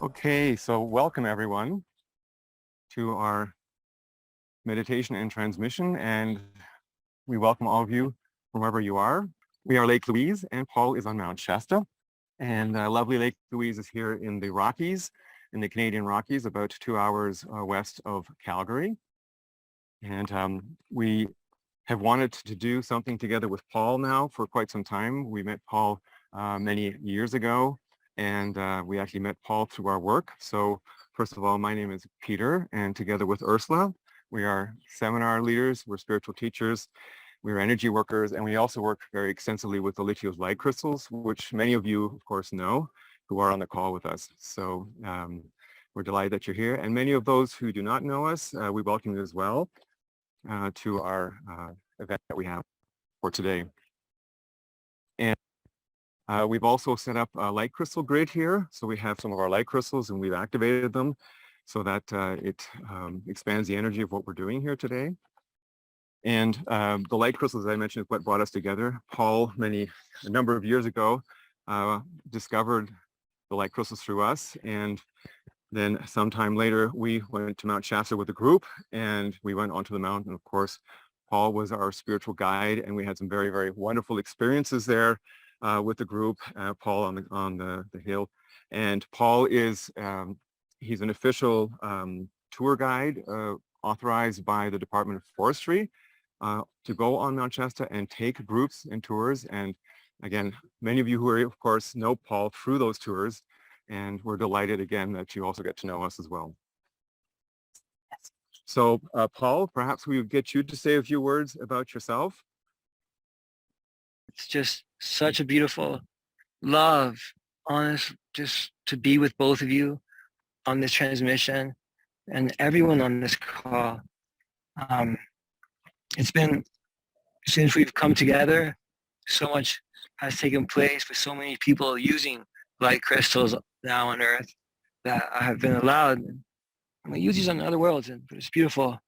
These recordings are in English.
Okay, so welcome everyone to our meditation and transmission, and we welcome all of you from wherever you are. We are Lake Louise, and Paul is on Mount Shasta, and lovely Lake Louise is here in the Rockies, in the Canadian Rockies, about 2 hours west of Calgary. And we have wanted to do something together with Paul now for quite some time. We met Paul many years ago, and we actually met Paul through our work. So first of all, my name is Peter, and together with Ursula, we are seminar leaders, we're spiritual teachers, we're energy workers, and we also work very extensively with the lithium light crystals, which many of you, of course, know, who are on the call with us. So we're delighted that you're here. And many of those who do not know us, we welcome you as well to our event that we have for today. And we've also set up a light crystal grid here. So we have some of our light crystals and we've activated them so that it expands the energy of what we're doing here today. And the light crystals, as I mentioned, is what brought us together. Paul, a number of years ago, discovered the light crystals through us. And then sometime later, we went to Mount Shasta with a group and we went onto the mountain. Of course, Paul was our spiritual guide and we had some very, very wonderful experiences there with the group, Paul on the hill. And Paul is, he's an official tour guide authorized by the Department of Forestry to go on Mount Shasta and take groups and tours. And again, many of you who are, of course, know Paul through those tours. And we're delighted again that you also get to know us as well. So Paul, perhaps we would get you to say a few words about yourself. It's just such a beautiful love, honest, just to be with both of you on this transmission and everyone on this call. It's been, since we've come together, so much has taken place with so many people using light crystals now on Earth that I have been allowed. And we use these on other worlds, and it's beautiful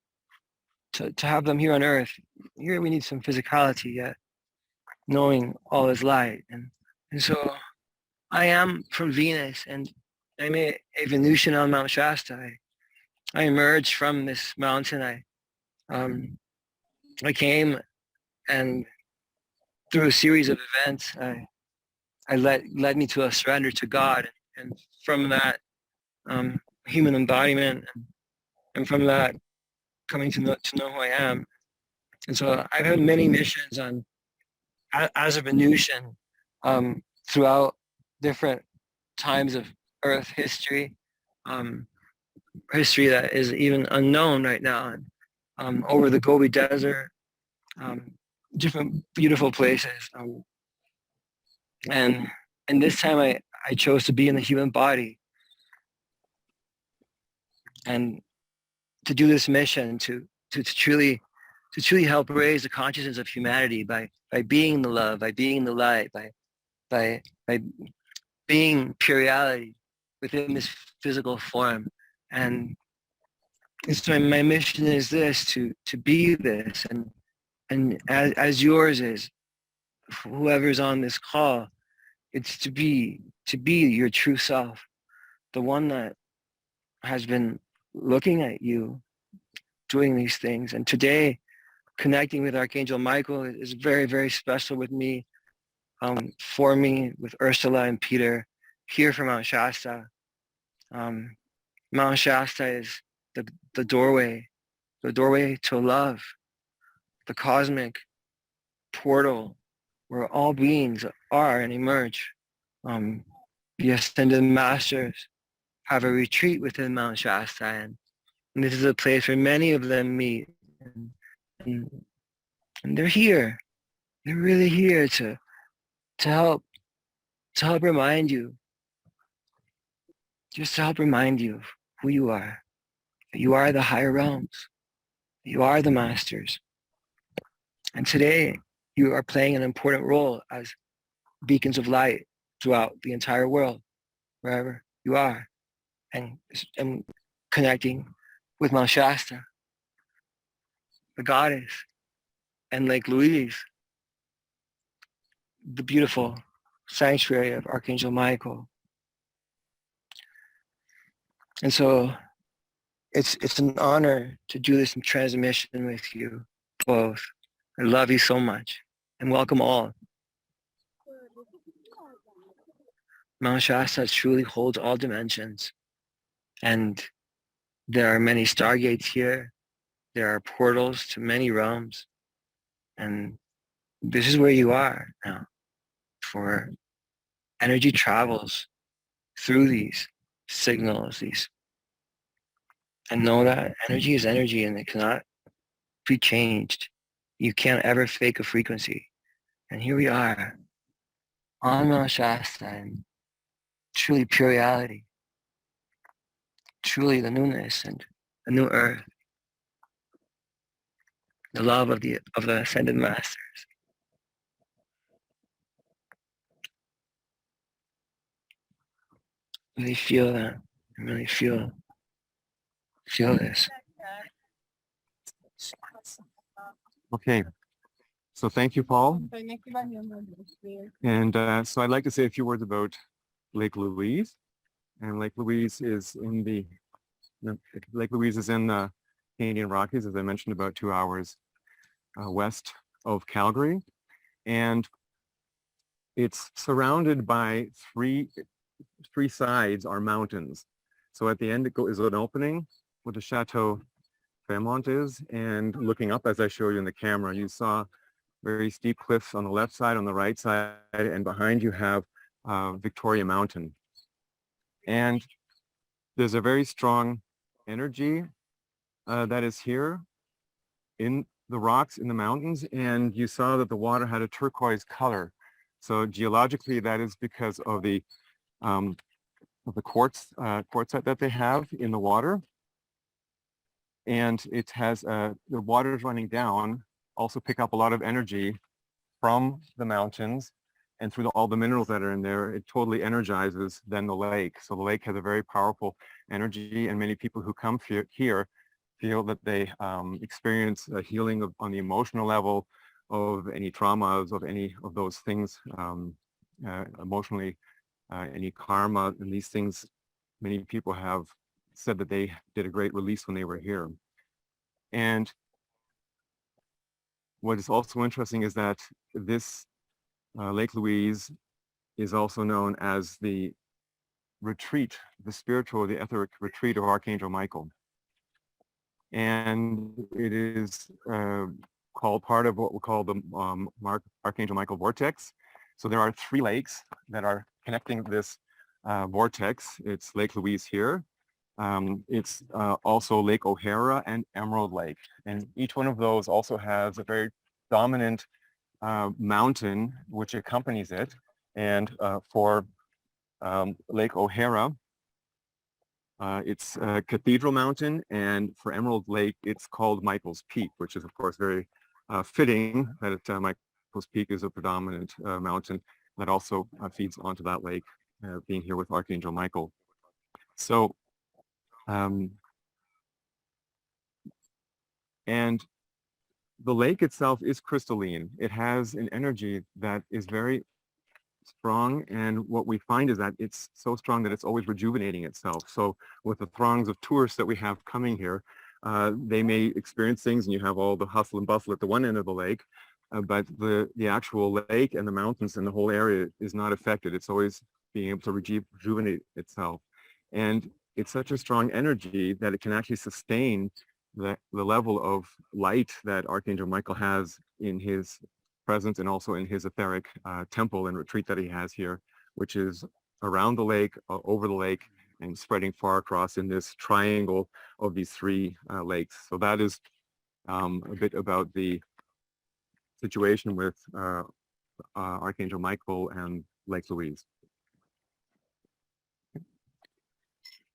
to have them here on Earth. Here we need some physicality, yet knowing all is light. And so I am from Venus, and I'm a Venusian on Mount Shasta. I emerged from this mountain. I came, and through a series of events, led me to a surrender to God, and from that human embodiment, and from that coming to know who I am. And so I've had many missions as a Venusian throughout different times of Earth history, history that is even unknown right now, and over the Gobi Desert, different beautiful places. And this time I chose to be in the human body and to do this mission to truly help raise the consciousness of humanity by being the love, by being the light, by being pure reality within this physical form. And so my mission is this, to be this, and as yours is, whoever's on this call, it's to be your true self, the one that has been looking at you doing these things. And today, connecting with Archangel Michael is very, very special with me, for me, with Ursula and Peter, here from Mount Shasta. Mount Shasta is the doorway to love, the cosmic portal where all beings are and emerge. The Ascended Masters have a retreat within Mount Shasta, and this is a place where many of them meet. And they're here. They're really here to help remind you, just to help remind you of who you are. That you are the higher realms. That you are the masters. And today, you are playing an important role as beacons of light throughout the entire world, wherever you are, and connecting with Mount Shasta, the goddess, and Lake Louise, the beautiful sanctuary of Archangel Michael. And so it's an honor to do this transmission with you both. I love you so much and welcome all. Mount Shasta truly holds all dimensions, and there are many stargates here. There are portals to many realms, and this is where you are now. For energy travels through these signals, and know that energy is energy and it cannot be changed. You can't ever fake a frequency. And here we are on Mount Shasta and truly pure reality, truly the newness and the new earth, the love of the ascended masters. Really feel that. Really feel this. Okay, so thank you, Paul. And so I'd like to say a few words about Lake Louise. And Lake Louise is in the Canadian Rockies, as I mentioned, about 2 hours west of Calgary. And it's surrounded by three sides are mountains. So at the end is an opening where the Chateau Fairmont is, and looking up as I show you in the camera, you saw very steep cliffs on the left side, on the right side, and behind you have Victoria Mountain. And there's a very strong energy that is here in the rocks in the mountains, and you saw that the water had a turquoise color. So geologically, that is because of the quartzite that they have in the water. And it has the waters running down also pick up a lot of energy from the mountains, and through all the minerals that are in there, it totally energizes then the lake. So the lake has a very powerful energy, and many people who come here feel that they experience a healing on the emotional level of any traumas, of any of those things, emotionally, any karma, and these things. Many people have said that they did a great release when they were here. And what is also interesting is that this Lake Louise is also known as the retreat, the spiritual, the etheric retreat of Archangel Michael. And it is called part of what we call the Archangel Michael vortex. So there are 3 lakes that are connecting this vortex. It's Lake Louise here. It's also Lake O'Hara and Emerald Lake. And each one of those also has a very dominant mountain which accompanies it. And for Lake O'Hara, it's Cathedral Mountain, and for Emerald Lake, it's called Michael's Peak, which is of course very fitting that Michael's Peak is a predominant mountain that also feeds onto that lake, being here with Archangel Michael. So, and the lake itself is crystalline. It has an energy that is very strong, and what we find is that it's so strong that it's always rejuvenating itself. So with the throngs of tourists that we have coming here, they may experience things, and you have all the hustle and bustle at the one end of the lake, but the actual lake and the mountains and the whole area is not affected. It's always being able to rejuvenate itself. And it's such a strong energy that it can actually sustain the level of light that Archangel Michael has in his presence, and also in his etheric temple and retreat that he has here, which is around the lake, over the lake, and spreading far across in this triangle of these 3 lakes. So that is a bit about the situation with Archangel Michael and Lake Louise.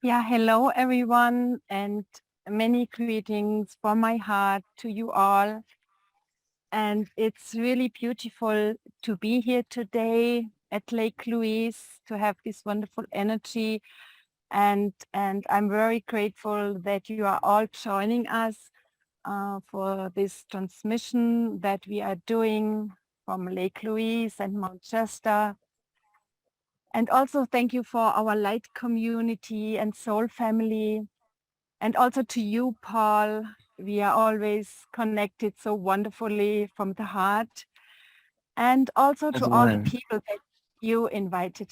Yeah, hello everyone, and many greetings from my heart to you all. And it's really beautiful to be here today at Lake Louise, to have this wonderful energy. And I'm very grateful that you are all joining us for this transmission that we are doing from Lake Louise and Mount Shasta. And also thank you for our light community and soul family. And also to you, Paul. We are always connected so wonderfully from the heart. And also As to all the one. people that you invited.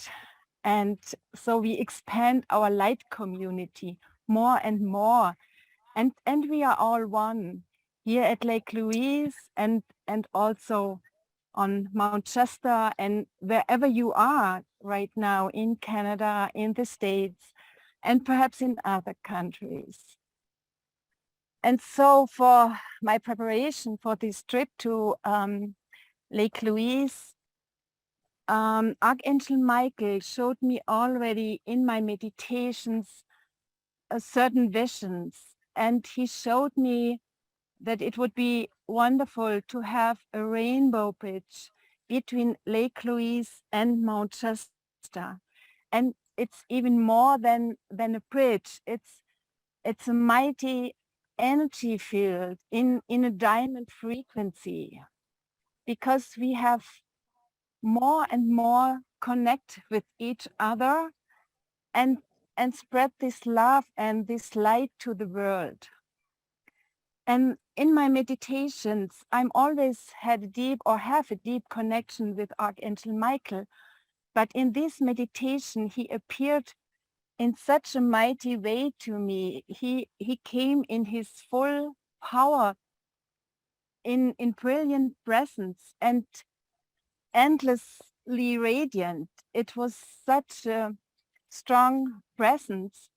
And so we expand our light community more and more. And we are all one here at Lake Louise and also on Mount Shasta and wherever you are right now in Canada, in the States, and perhaps in other countries. And so for my preparation for this trip to Lake Louise, Archangel Michael showed me already in my meditations certain visions, and he showed me that it would be wonderful to have a rainbow bridge between Lake Louise and Mount Shasta. And it's even more than a bridge. It's a mighty energy field in a diamond frequency, because we have more and more connect with each other and spread this love and this light to the world. And in my meditations, I'm always had a deep or have a deep connection with Archangel Michael. But in this meditation, he appeared in such a mighty way to me. He came in his full power, in brilliant presence and endlessly radiant. It was such a strong presence.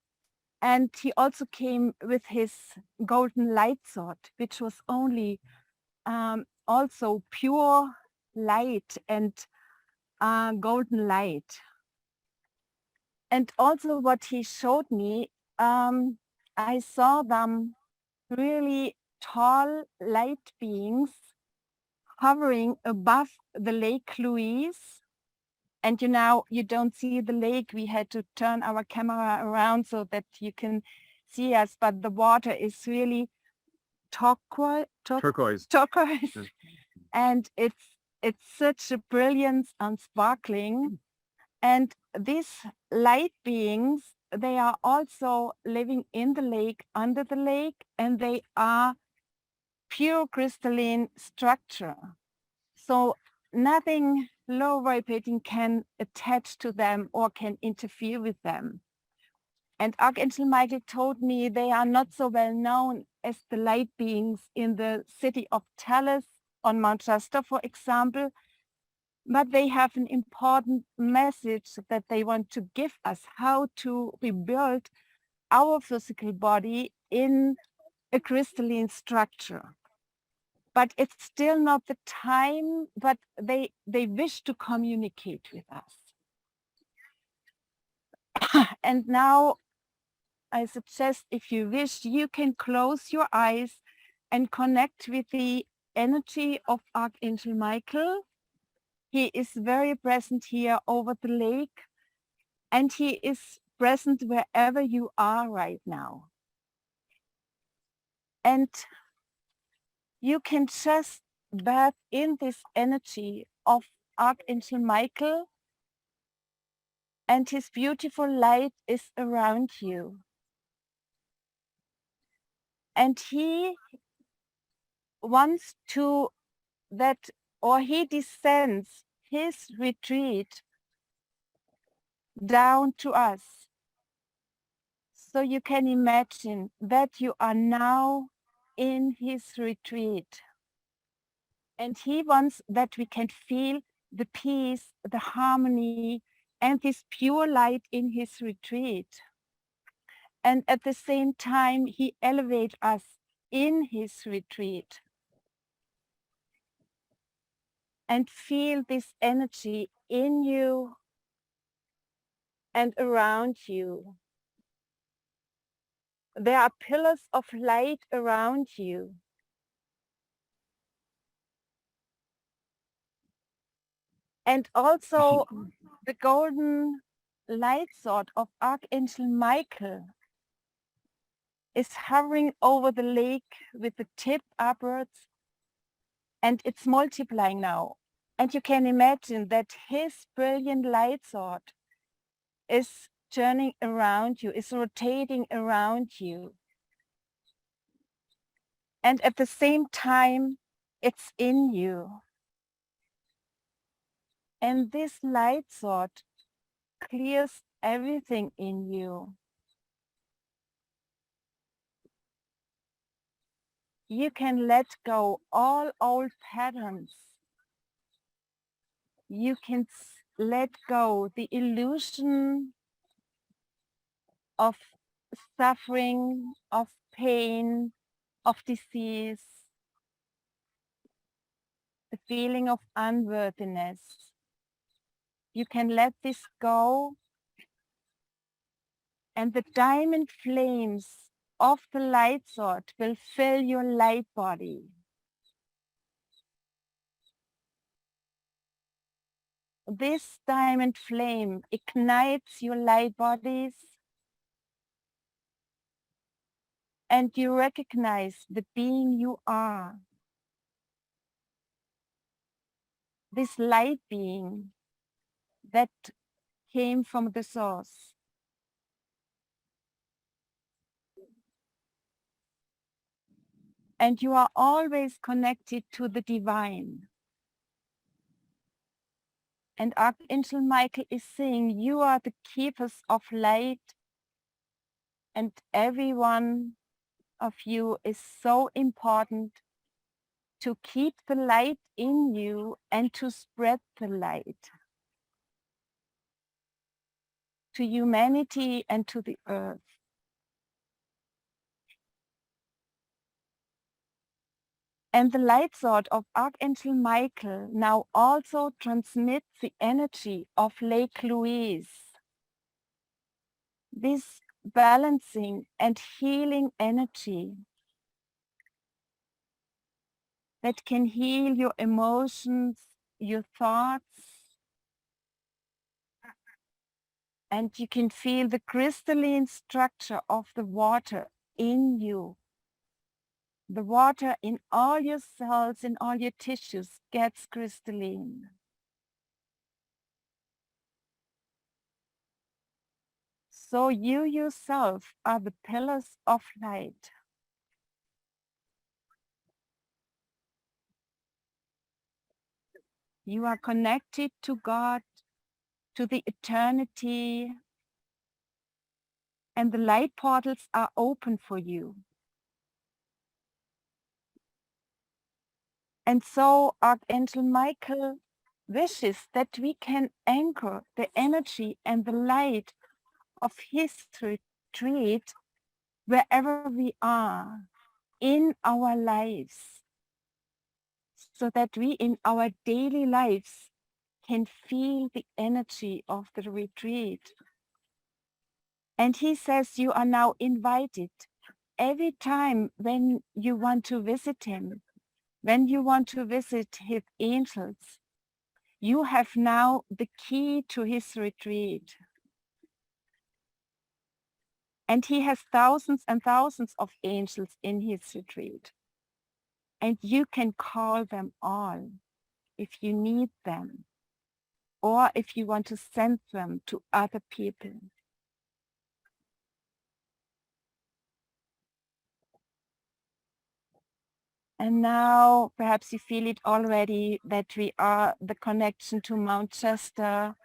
And he also came with his golden light sword, which was only also pure light and golden light. And also what he showed me, I saw them really tall light beings hovering above the Lake Louise. And you don't see the lake. We had to turn our camera around so that you can see us, but the water is really Turquoise. turquoise. And it's such a brilliance and sparkling. And these light beings, they are also living in the lake, under the lake, and they are pure crystalline structure. So nothing low vibrating can attach to them or can interfere with them. And Archangel Michael told me they are not so well known as the light beings in the city of Talis on Mount Shasta, for example, but they have an important message that they want to give us, how to rebuild our physical body in a crystalline structure. But it's still not the time, but they wish to communicate with us. And now I suggest, if you wish, you can close your eyes and connect with the energy of Archangel Michael. He is very present here over the lake, and he is present wherever you are right now. And you can just bathe in this energy of Archangel Michael, and his beautiful light is around you. And he wants to he descends his retreat down to us. So you can imagine that you are now in his retreat. And he wants that we can feel the peace, the harmony, and this pure light in his retreat. And at the same time, he elevates us in his retreat. And feel this energy in you and around you. There are pillars of light around you. And also the golden light sword of Archangel Michael is hovering over the lake with the tip upwards, and it's multiplying now. And you can imagine that his brilliant light sword is turning around you, is rotating around you. And at the same time, it's in you. And this light sword clears everything in you. You can let go all old patterns. You can let go the illusion of suffering, of pain, of disease, the feeling of unworthiness. You can let this go, and the diamond flames of the light sword will fill your light body. This diamond flame ignites your light bodies, and you recognize the being you are. This light being that came from the source. And you are always connected to the divine. And Archangel Michael is saying, you are the keepers of light, and every one of you is so important to keep the light in you and to spread the light to humanity and to the earth. And the light sword of Archangel Michael now also transmits the energy of Lake Louise. This balancing and healing energy that can heal your emotions, your thoughts, and you can feel the crystalline structure of the water in you. The water in all your cells, in all your tissues gets crystalline. So you yourself are the pillars of light. You are connected to God, to the eternity, and the light portals are open for you. And so Archangel Michael wishes that we can anchor the energy and the light of his retreat wherever we are in our lives, so that we in our daily lives can feel the energy of the retreat. And he says you are now invited every time when you want to visit him, when you want to visit his angels, you have now the key to his retreat. And he has thousands and thousands of angels in his retreat. And you can call them all if you need them, or if you want to send them to other people. And now perhaps you feel it already that the connection to Mount Shasta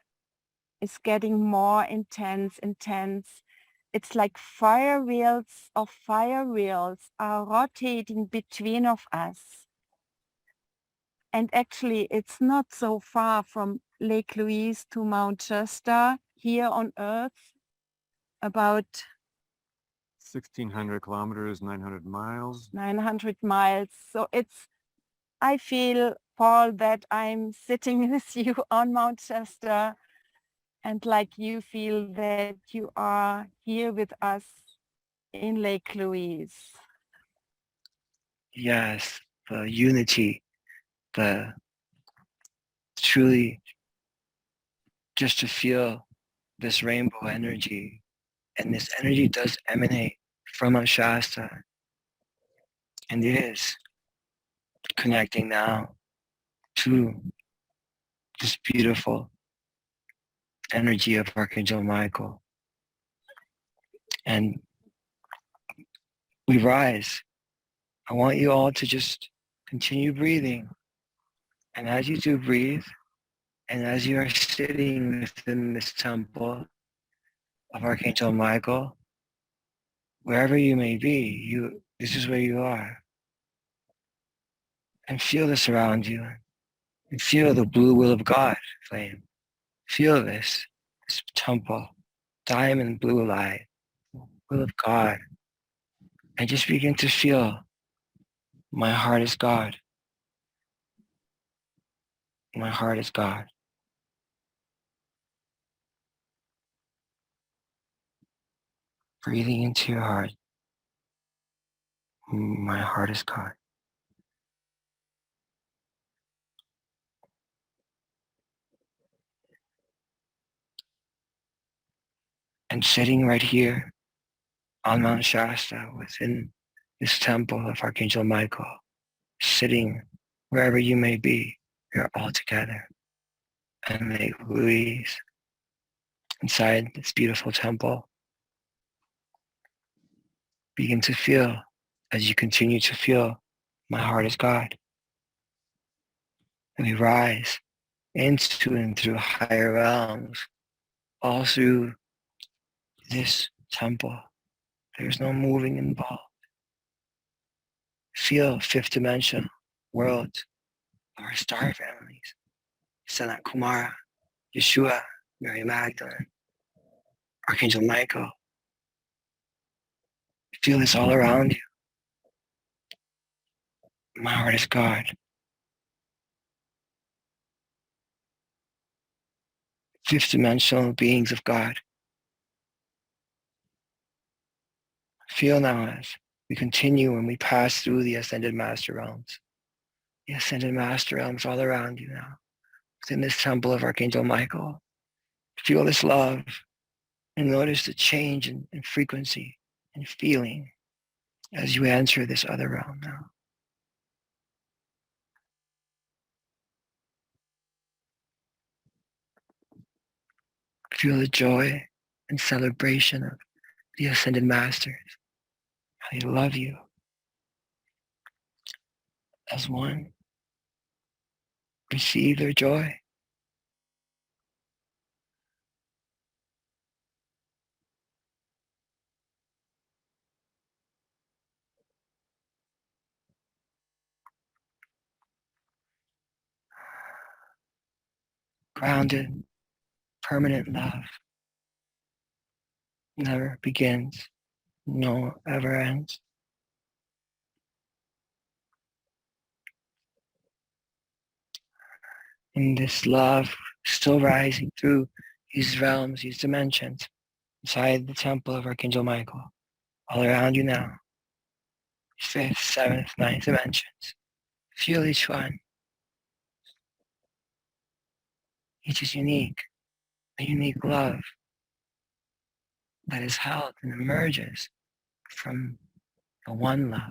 is getting more intense. It's like fire wheels are rotating between of us. And actually it's not so far from Lake Louise to Mount Shasta here on Earth, about 1,600 kilometers, 900 miles. 900 miles. So I feel, Paul, that I'm sitting with you on Mount Shasta, and like you feel that you are here with us in Lake Louise. Yes, the unity, the truly just to feel this rainbow energy. And this energy does emanate from a Shasta. And it is connecting now to this beautiful energy of Archangel Michael. And we rise. I want you all to just continue breathing. And as you do breathe, and as you are sitting within this temple of Archangel Michael, wherever you may be, this is where you are. And feel this around you. And feel the blue will of God flame. Feel this temple, diamond blue light, will of God. And just begin to feel, my heart is God. My heart is God. Breathing into your heart. My heart is God. And sitting right here on Mount Shasta within this temple of Archangel Michael, sitting wherever you may be, you're all together. And Lake Louise, inside this beautiful temple, begin to feel, as you continue to feel, my heart is God. And we rise into and through higher realms, all through this temple. There's no moving involved. Feel fifth dimension worlds of our star families. Sanat Kumara, Yeshua, Mary Magdalene, Archangel Michael. Feel this all around you. My heart is God. Fifth dimensional beings of God. Feel now as we continue and we pass through the Ascended Master realms. The Ascended Master realms all around you now. Within this temple of Archangel Michael. Feel this love and notice the change in frequency and feeling as you enter this other realm now. Feel the joy and celebration of the Ascended Masters. How they love you as one. Receive their joy. Grounded, permanent love never begins, no ever ends. In this love still rising through these realms, these dimensions, inside the temple of Archangel Michael, all around you now. Fifth, seventh, ninth dimensions. Feel each one. Each is unique, a unique love that is held and emerges from the one love.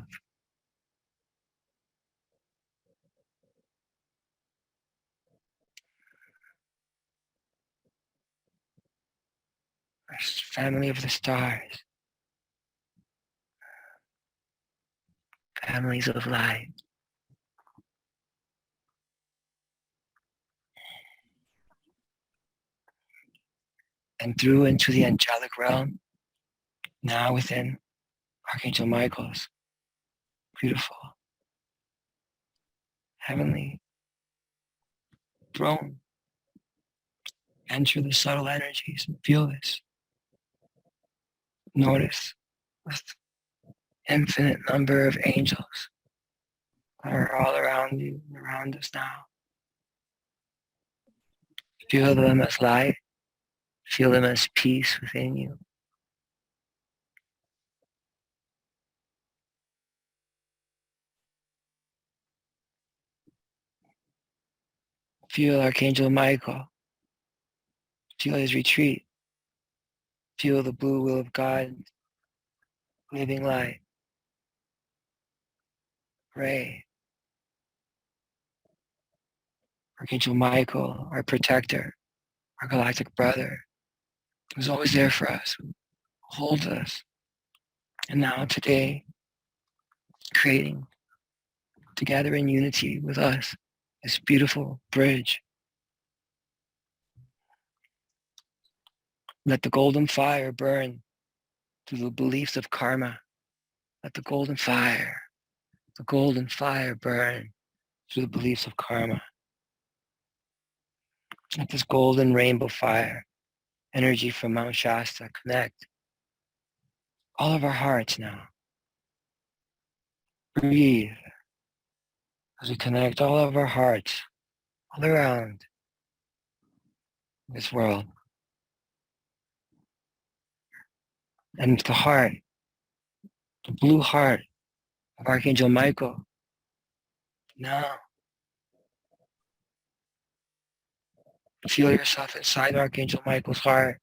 Our family of the stars, families of light. And through into the angelic realm, now within Archangel Michael's beautiful heavenly throne. Enter the subtle energies and feel this. Notice with infinite number of angels that are all around you and around us now. Feel them as light. Feel them as peace within you. Feel Archangel Michael. Feel his retreat. Feel the blue will of God, living light. Pray. Archangel Michael, our protector, our galactic brother, who's always there for us, who holds us. And now today, creating together in unity with us this beautiful bridge. Let the golden fire burn through the beliefs of karma. Let the golden fire burn through the beliefs of karma. Let this golden rainbow fire, energy from Mount Shasta, connect all of our hearts now. Breathe as we connect all of our hearts all around this world. And the heart, the blue heart of Archangel Michael. Now, feel yourself inside Archangel Michael's heart,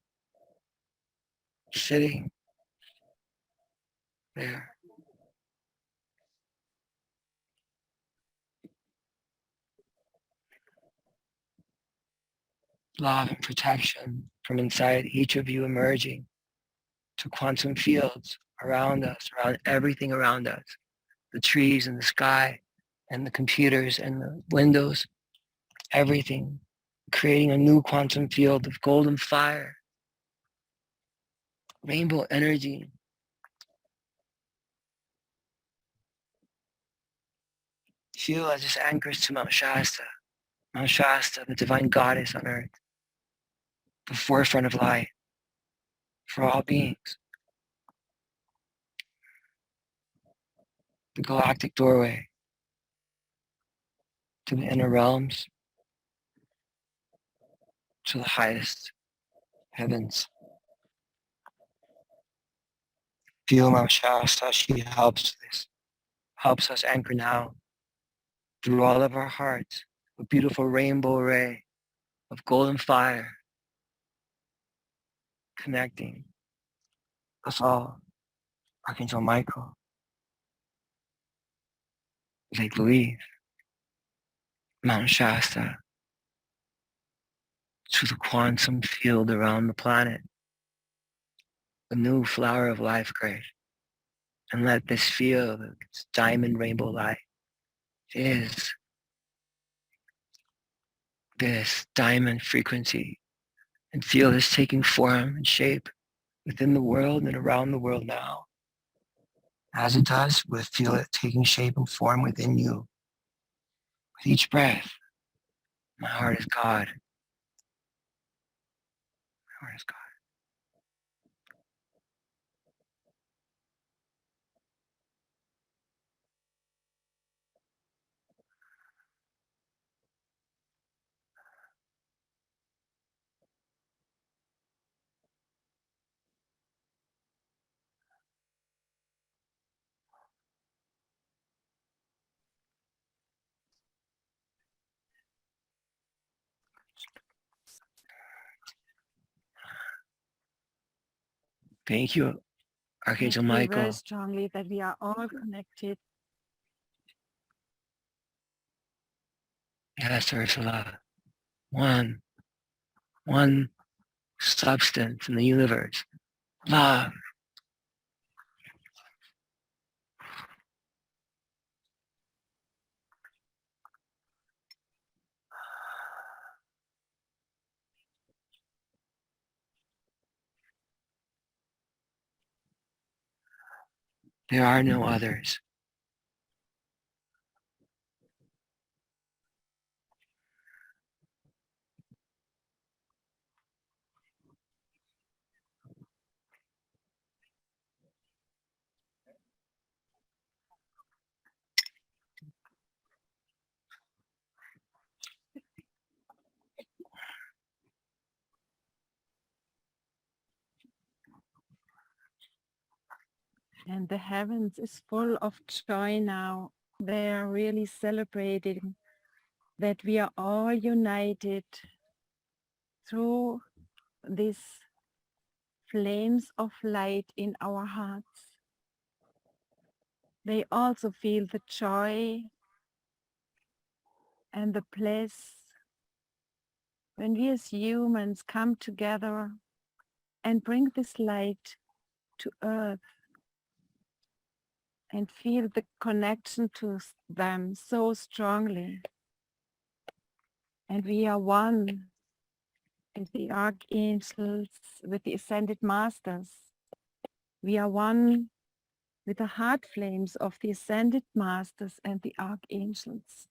sitting there. Love and protection from inside each of you emerging to quantum fields around us, around everything around us, the trees and the sky and the computers and the windows, everything, creating a new quantum field of golden fire, rainbow energy. Feel as this anchors to Mount Shasta, the divine goddess on earth, the forefront of light for all beings, the galactic doorway to the inner realms, to the highest heavens. Feel Mount Shasta, she helps us anchor now through all of our hearts, a beautiful rainbow ray of golden fire connecting us all. Archangel Michael, Lake Louise, Mount Shasta, to the quantum field around the planet, a new flower of life grace. And let this field, this diamond rainbow light, is this diamond frequency, and feel this taking form and shape within the world and around the world now. As it does, we'll feel it taking shape and form within you. With each breath, my heart is God. My heart is God. Thank you, Archangel I feel very Michael. strongly that we are all connected. Yes, Ursula. One substance in the universe. Love. There are no others. And the heavens is full of joy now. They are really celebrating that we are all united through these flames of light in our hearts. They also feel the joy and the bliss when we as humans come together and bring this light to earth and feel the connection to them so strongly. And we are one with the archangels, with the ascended masters. We are one with the heart flames of the ascended masters and the archangels.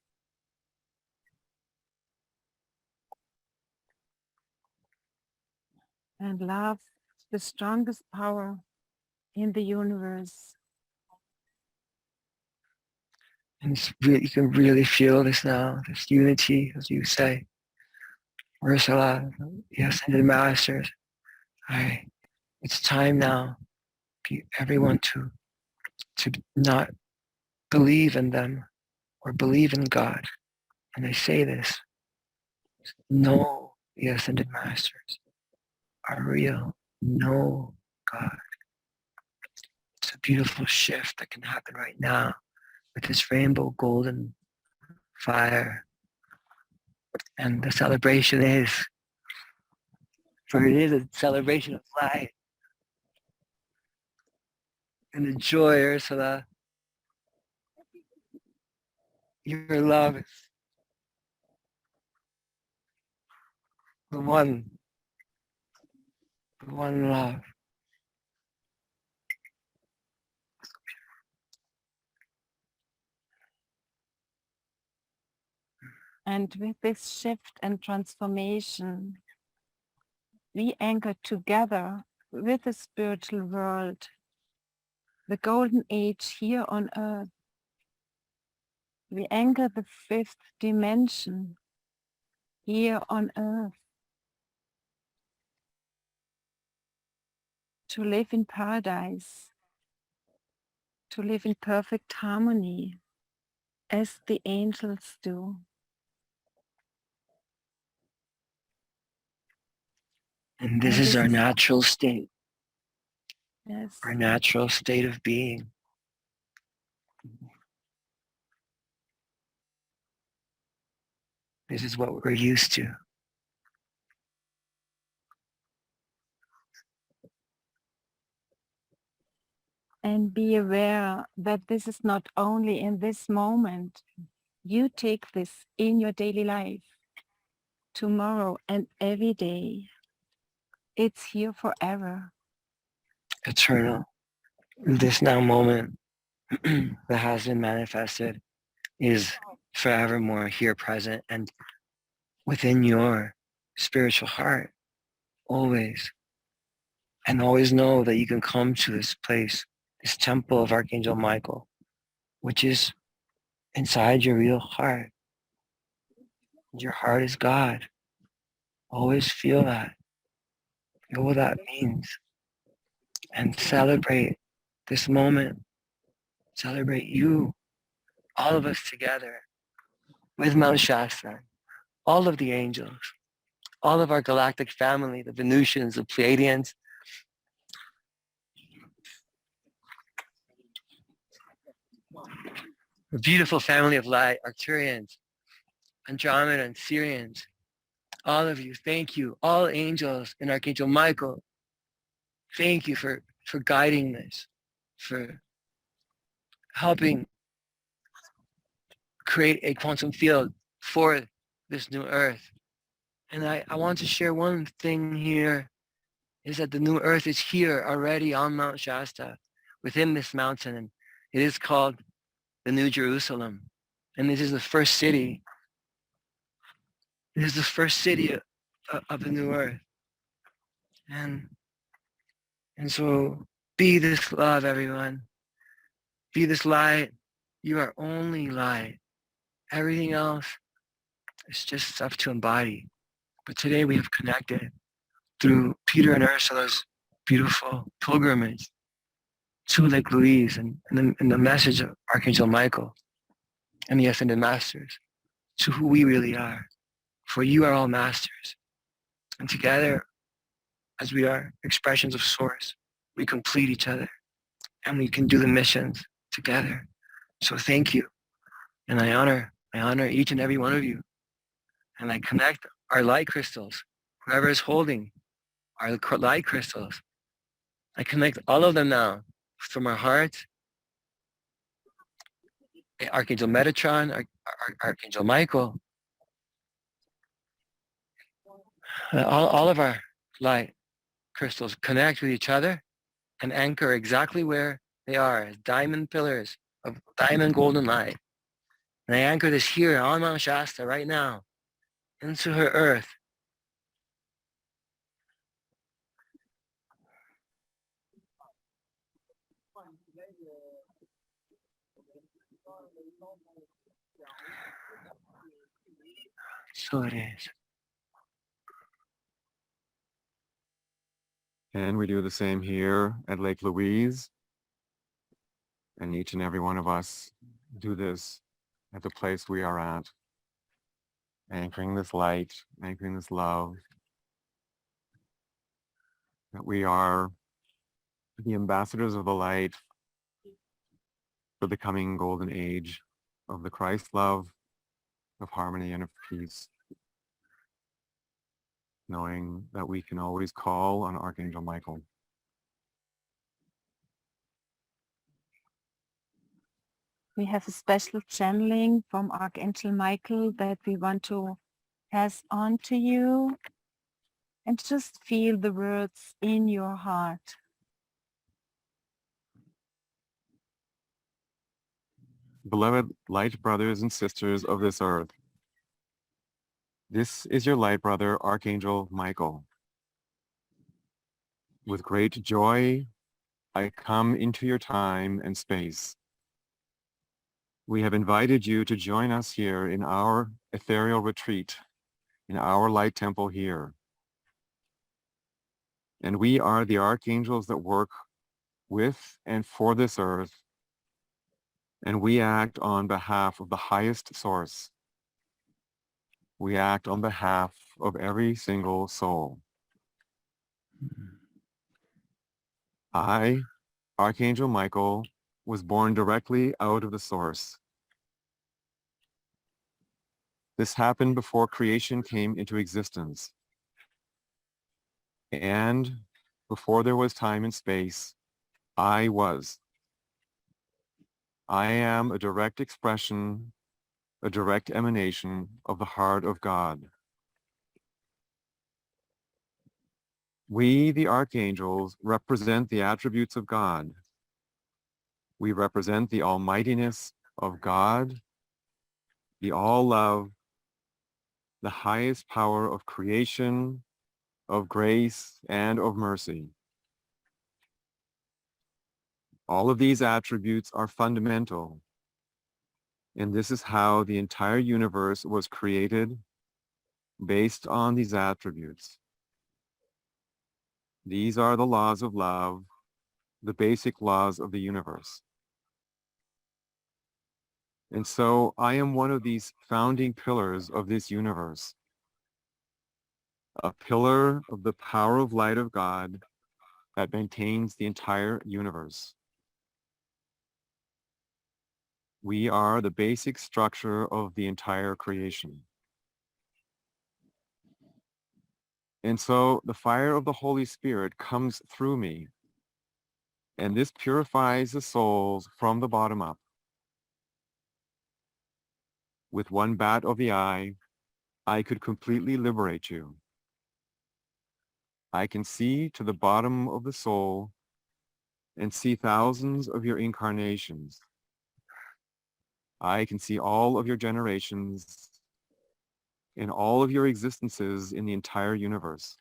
And love, the strongest power in the universe. And it's really, you can really feel this now, this unity, as you say. Ursula, the Ascended Masters. It's time now for everyone to not believe in them or believe in God. And I say this, know the Ascended Masters are real. Know God. It's a beautiful shift that can happen right now with this rainbow golden fire. And the celebration is, for it is a celebration of light. And the joy, Ursula, your love is the one love. And with this shift and transformation, we anchor together with the spiritual world, the golden age here on earth. We anchor the fifth dimension here on earth to live in paradise, to live in perfect harmony as the angels do. And this is our natural state, Yes. our natural state of being. This is what we're used to. And be aware that this is not only in this moment. You take this in your daily life, tomorrow and every day. It's here forever. Eternal. This now moment that has been manifested is forevermore here present and within your spiritual heart, always. And always know that you can come to this place, this temple of Archangel Michael, which is inside your real heart. Your heart is God. Always feel that. Feel what that means. And celebrate this moment. Celebrate you, all of us together, with Mount Shasta, all of the angels, all of our galactic family, the Venusians, the Pleiadians, the beautiful family of light, Arcturians, Andromeda, and Syrians. All of you, thank you. All angels and Archangel Michael, thank you for guiding this, for helping create a quantum field for this new earth. And I want to share one thing here, is that the new earth is here already on Mount Shasta, within this mountain. And it is called the New Jerusalem. And this is the first city. This is the first city of the new earth. And so be this love, everyone. Be this light. You are only light. Everything else is just stuff to embody. But today we have connected through Peter and Ursula's beautiful pilgrimage to Lake Louise and the message of Archangel Michael and the Ascended Masters to who we really are. For you are all masters. And together, as we are expressions of Source, we complete each other and we can do the missions together. So thank you. And I honor each and every one of you. And I connect our light crystals, whoever is holding our light crystals. I connect all of them now from our heart, Archangel Metatron, Archangel Michael, all of our light crystals connect with each other and anchor exactly where they are as diamond pillars of diamond golden light. And I anchor this here on Mount Shasta right now into her earth. So it is. And we do the same here at Lake Louise. And each and every one of us do this at the place we are at. Anchoring this light, anchoring this love. That we are the ambassadors of the light for the coming golden age of the Christ love, of harmony and of peace. Knowing that we can always call on Archangel Michael. We have a special channeling from Archangel Michael that we want to pass on to you, and just feel the words in your heart. Beloved light brothers and sisters of this earth, this is your light brother, Archangel Michael. With great joy, I come into your time and space. We have invited you to join us here in our ethereal retreat, in our light temple here. And we are the archangels that work with and for this earth, and we act on behalf of the highest source. We act on behalf of every single soul. I, Archangel Michael, was born directly out of the source. This happened before creation came into existence. And before there was time and space, I was. I am a direct expression, a direct emanation of the heart of God. We, the archangels, represent the attributes of God. We represent the almightiness of God, the all-love, the highest power of creation, of grace, and of mercy. All of these attributes are fundamental, and this is how the entire universe was created, based on these attributes. These are the laws of love, the basic laws of the universe. And so I am one of these founding pillars of this universe, a pillar of the power of light of God that maintains the entire universe. We are the basic structure of the entire creation. And so the fire of the Holy Spirit comes through me, and this purifies the souls from the bottom up. With one bat of the eye, I could completely liberate you. I can see to the bottom of the soul and see thousands of your incarnations. I can see all of your generations and all of your existences in the entire universe.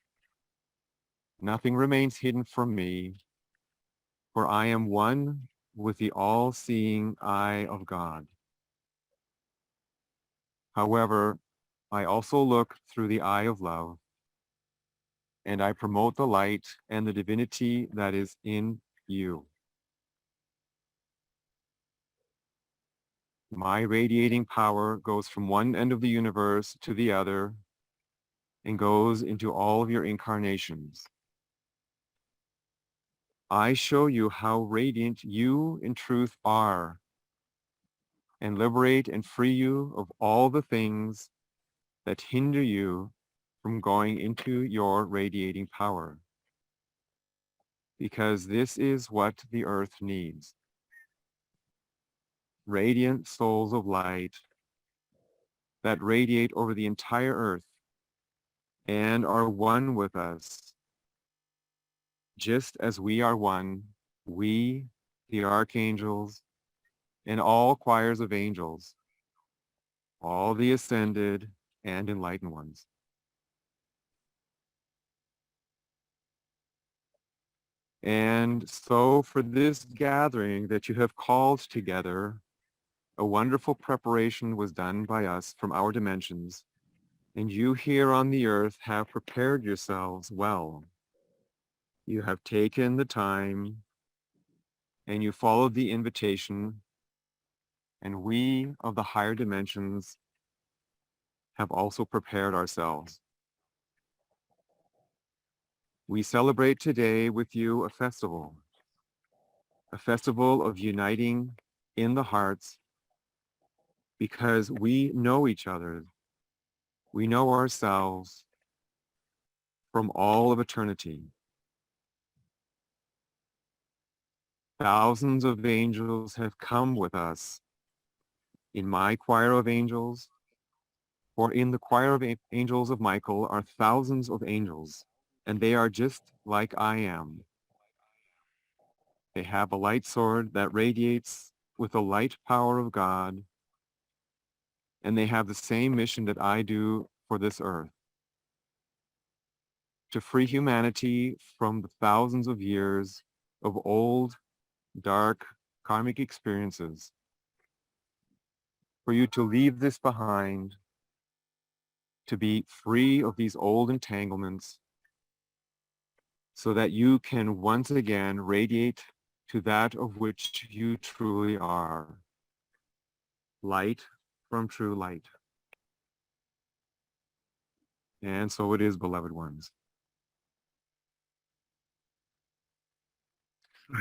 Nothing remains hidden from me, for I am one with the all-seeing eye of God. However, I also look through the eye of love, and I promote the light and the divinity that is in you. My radiating power goes from one end of the universe to the other and goes into all of your incarnations. I show you how radiant you in truth are and liberate and free you of all the things that hinder you from going into your radiating power. Because this is what the earth needs. Radiant souls of light that radiate over the entire earth and are one with us. Just as we are one, we, the archangels, and all choirs of angels, all the ascended and enlightened ones. And so for this gathering that you have called together, a wonderful preparation was done by us from our dimensions, and you here on the earth have prepared yourselves well. You have taken the time and you followed the invitation, and we of the higher dimensions have also prepared ourselves. We celebrate today with you a festival of uniting in the hearts, because we know each other. We know ourselves from all of eternity. Thousands of angels have come with us in my choir of angels, or in the choir of angels of Michael are thousands of angels, and they are just like I am. They have a light sword that radiates with the light power of God, and they have the same mission that I do for this earth, to free humanity from the thousands of years of old, dark, karmic experiences, for you to leave this behind, to be free of these old entanglements, so that you can once again radiate to that of which you truly are, light from true light. And so it is, beloved ones.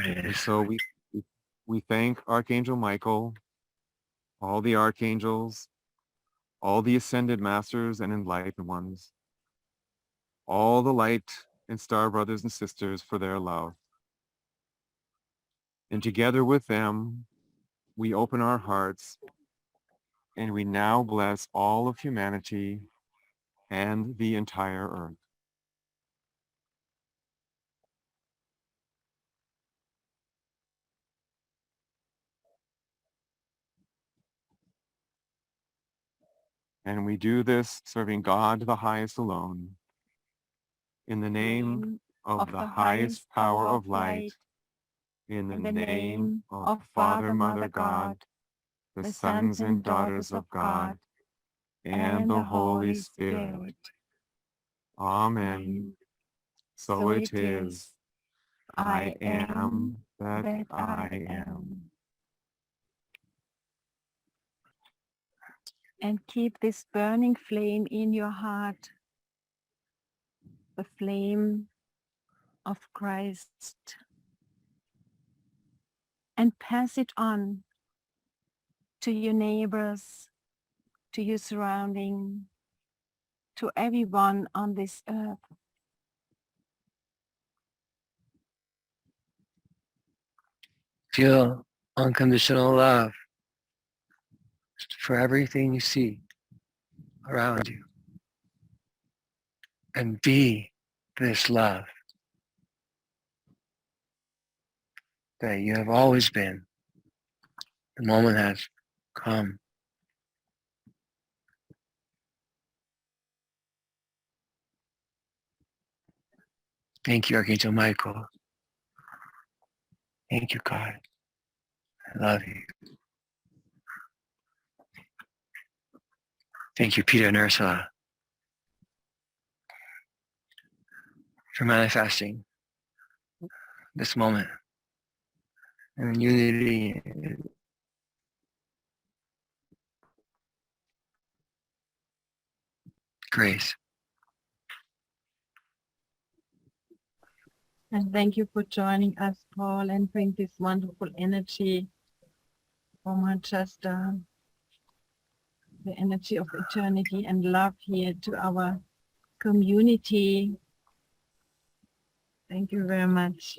And so we thank Archangel Michael, all the archangels, all the ascended masters and enlightened ones, all the light and star brothers and sisters for their love. And together with them, we open our hearts and we now bless all of humanity and the entire earth. And we do this serving God the highest alone, in the name of the highest power of light, in the name of Father, Mother, God, the sons and daughters of God, and the Holy Spirit. Amen. So it is. I am that I am. And keep this burning flame in your heart, the flame of Christ, and pass it on to your neighbors, to your surrounding, to everyone on this earth. Feel unconditional love for everything you see around you. And be this love that you have always been. The moment has come. Thank you, Archangel Michael. Thank you, God. I love you. Thank you, Peter and Ursula, for manifesting this moment and unity. Grace. And thank you for joining us, Paul, and bring this wonderful energy from Shasta, the energy of eternity and love here to our community. Thank you very much.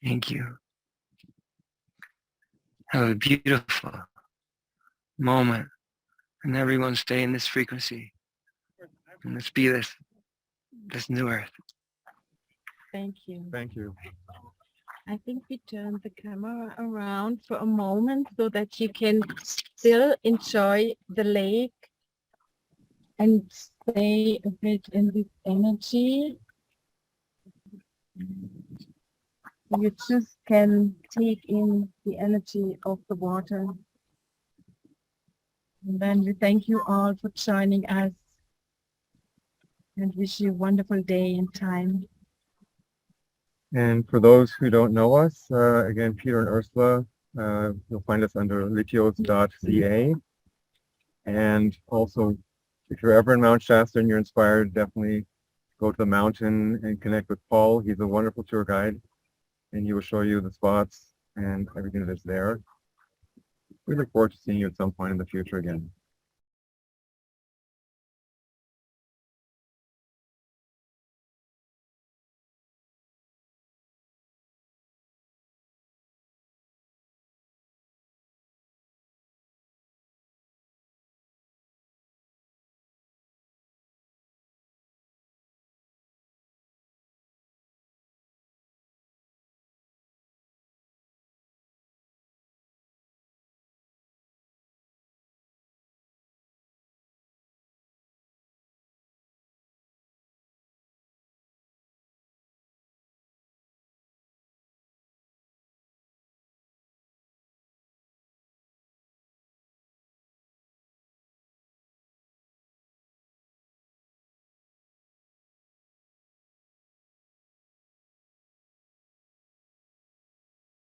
Thank you. Have a beautiful moment, and everyone stay in this frequency. And let's be this new earth. Thank you. Thank you. I think we turn the camera around for a moment so that you can still enjoy the lake and stay a bit in this energy. You just can take in the energy of the water. And then we thank you all for joining us and wish you a wonderful day and time. And for those who don't know us, again, Peter and Ursula, you'll find us under lithios.ca. And also, if you're ever in Mount Shasta and you're inspired, definitely go to the mountain and connect with Paul. He's a wonderful tour guide, and he will show you the spots and everything that's there. We look forward to seeing you at some point in the future again.